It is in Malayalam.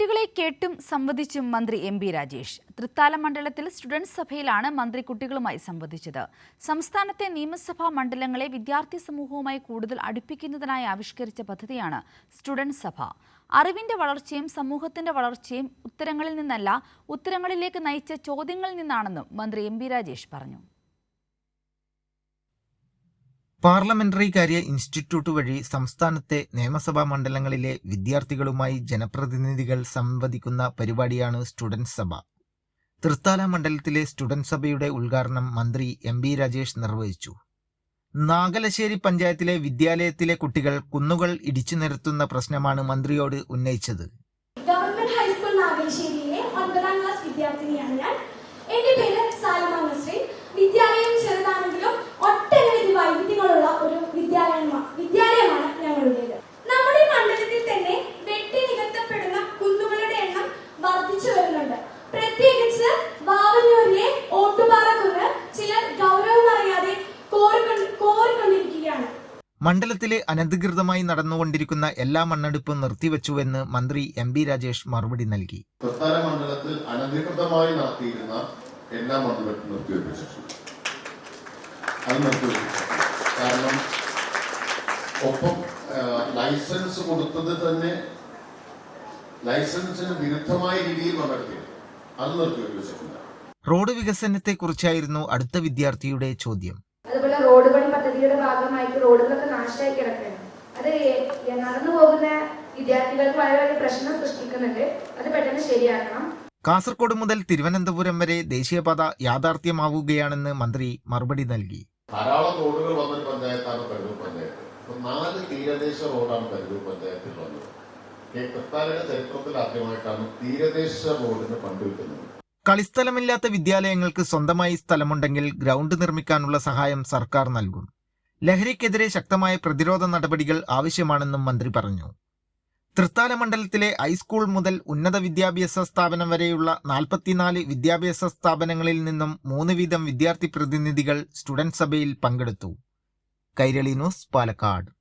കുട്ടികളെ കേട്ടും സംവദിച്ചും മന്ത്രി എം.ബി. രാജേഷ്. തൃത്താല മണ്ഡലത്തിൽ സ്റ്റുഡൻസ് സഭയിലാണ് മന്ത്രി കുട്ടികളുമായി സംവദിച്ചത്. സംസ്ഥാനത്തെ നിയമസഭാ മണ്ഡലങ്ങളെ വിദ്യാർത്ഥി സമൂഹവുമായി കൂടുതൽ അടുപ്പിക്കുന്നതിനായി ആവിഷ്കരിച്ച പദ്ധതിയാണ് സ്റ്റുഡൻസ് സഭ. അറിവിന്റെ വളർച്ചയും സമൂഹത്തിന്റെ വളർച്ചയും ഉത്തരങ്ങളിൽ നിന്നല്ല, ഉത്തരങ്ങളിലേക്ക് നയിച്ച ചോദ്യങ്ങളിൽ നിന്നാണെന്നും മന്ത്രി എം.ബി. രാജേഷ് പറഞ്ഞു. പാർലമെന്ററി കാര്യ ഇൻസ്റ്റിറ്റ്യൂട്ട് വഴി സംസ്ഥാനത്തെ നിയമസഭാ മണ്ഡലങ്ങളിലെ വിദ്യാർത്ഥികളുമായി ജനപ്രതിനിധികൾ സംവദിക്കുന്ന പരിപാടിയാണ് സ്റ്റുഡൻസ് സഭ. തൃത്താല മണ്ഡലത്തിലെ സ്റ്റുഡൻസ് സഭയുടെ ഉദ്ഘാടനം മന്ത്രി എം.ബി. രാജേഷ് നിർവഹിച്ചു. നാഗലശ്ശേരി പഞ്ചായത്തിലെ വിദ്യാലയത്തിലെ കുട്ടികൾ കുന്നുകൾ ഇടിച്ചു നിരത്തുന്ന പ്രശ്നമാണ് മന്ത്രിയോട് ഉന്നയിച്ചത്. ഗവൺമെന്റ് ഹൈസ്കൂൾ നാഗലശ്ശേരിയിലെ 9ാം ക്ലാസ് വിദ്യാർത്ഥിനിയാണ് ഞാൻ. എന്റെ പേര് സാലിമ നസ്രീൻ. വിദ്യാലയം ചെറുതാണെങ്കിലും ഒട്ടനവധി വൈവിധ്യങ്ങളുള്ള ഒരു വിദ്യാലയമാണ് ഞങ്ങളുടേത്. നമ്മുടെ മണ്ഡലത്തിൽ തന്നെ വെട്ടി നികത്തപ്പെടുന്ന കുന്നുകളുടെ എണ്ണം വർദ്ധിച്ചു വരുന്നുണ്ട്. പ്രത്യേകിച്ച് വാവന്നൂരിലെ ഓട്ടുപാറ കുന്ന് ചിലർ ഗൗരവം അറിയാതെ കോറിക്കൊണ്ടിരിക്കുകയാണ്. മണ്ഡലത്തിലെ അനധികൃതമായി നടന്നുകൊണ്ടിരിക്കുന്ന എല്ലാ മണ്ണെടുപ്പും നിർത്തിവെച്ചുവെന്ന് മന്ത്രി എം.ബി. രാജേഷ് മറുപടി നൽകി. തൃത്താല മണ്ഡലത്തിൽ അനധികൃതമായി നടത്തിയിരുന്ന എല്ലാ മണ്ണെടുപ്പും നിർത്തിവെപ്പിച്ചിട്ടുണ്ട്. കാരണം ഒപ്പം ലൈസൻസ് കൊടുത്തത് തന്നെ ലൈസൻസിന് വിരുദ്ധമായ രീതിയിൽ മണ്ണെടുത്തിരുന്നു. അത് നിർത്തിവെപ്പിച്ചിട്ടുണ്ട്. റോഡ് വികസനത്തെക്കുറിച്ചായിരുന്നു അടുത്ത വിദ്യാർത്ഥിയുടെ ചോദ്യം. അതുപോലെ റോഡ് പണി പദ്ധതിയുടെ ഭാഗമായിട്ട് റോഡുകളൊക്കെ നാശമായി കിടക്കുകയാണ്. അത് നടന്നു പോകുന്ന വിദ്യാർത്ഥികൾക്ക് വളരെ പ്രശ്നം സൃഷ്ടിക്കുന്നുണ്ട്. അത് പെട്ടെന്ന് ശരിയാക്കണം. കാസർഗോഡ് മുതൽ തിരുവനന്തപുരം വരെ ദേശീയപാത യാഥാർത്ഥ്യമാവുകയാണെന്ന് മന്ത്രി മറുപടി നൽകി. ധാരാളം റോഡുകൾ വന്നൊരു പഞ്ചായത്താണ് കരൂർ പഞ്ചായത്ത്. 4 തീരദേശ റോഡാണ് കരൂർ പഞ്ചായത്തിൽ വന്നത്. തൃത്താലയുടെ ചരിത്രത്തിൽ ആദ്യമായിട്ടാണ് തീരദേശ റോഡിന് ഫണ്ട് കിട്ടുന്നത്. കളിസ്ഥലമില്ലാത്ത വിദ്യാലയങ്ങൾക്ക് സ്വന്തമായി സ്ഥലമുണ്ടെങ്കിൽ ഗ്രൗണ്ട് നിർമ്മിക്കാനുള്ള സഹായം സർക്കാർ നൽകും. ലഹരിക്കെതിരെ ശക്തമായ പ്രതിരോധ നടപടികൾ ആവശ്യമാണെന്നും മന്ത്രി പറഞ്ഞു. തൃത്താല മണ്ഡലത്തിലെ ഹൈസ്കൂൾ മുതൽ ഉന്നത വിദ്യാഭ്യാസ സ്ഥാപനം വരെയുള്ള 44 വിദ്യാഭ്യാസ സ്ഥാപനങ്ങളിൽ നിന്നും 3 വീതം വിദ്യാർത്ഥി പ്രതിനിധികൾ സ്റ്റുഡൻസ് സഭയിൽ പങ്കെടുത്തു. കൈരളി ന്യൂസ്, പാലക്കാട്.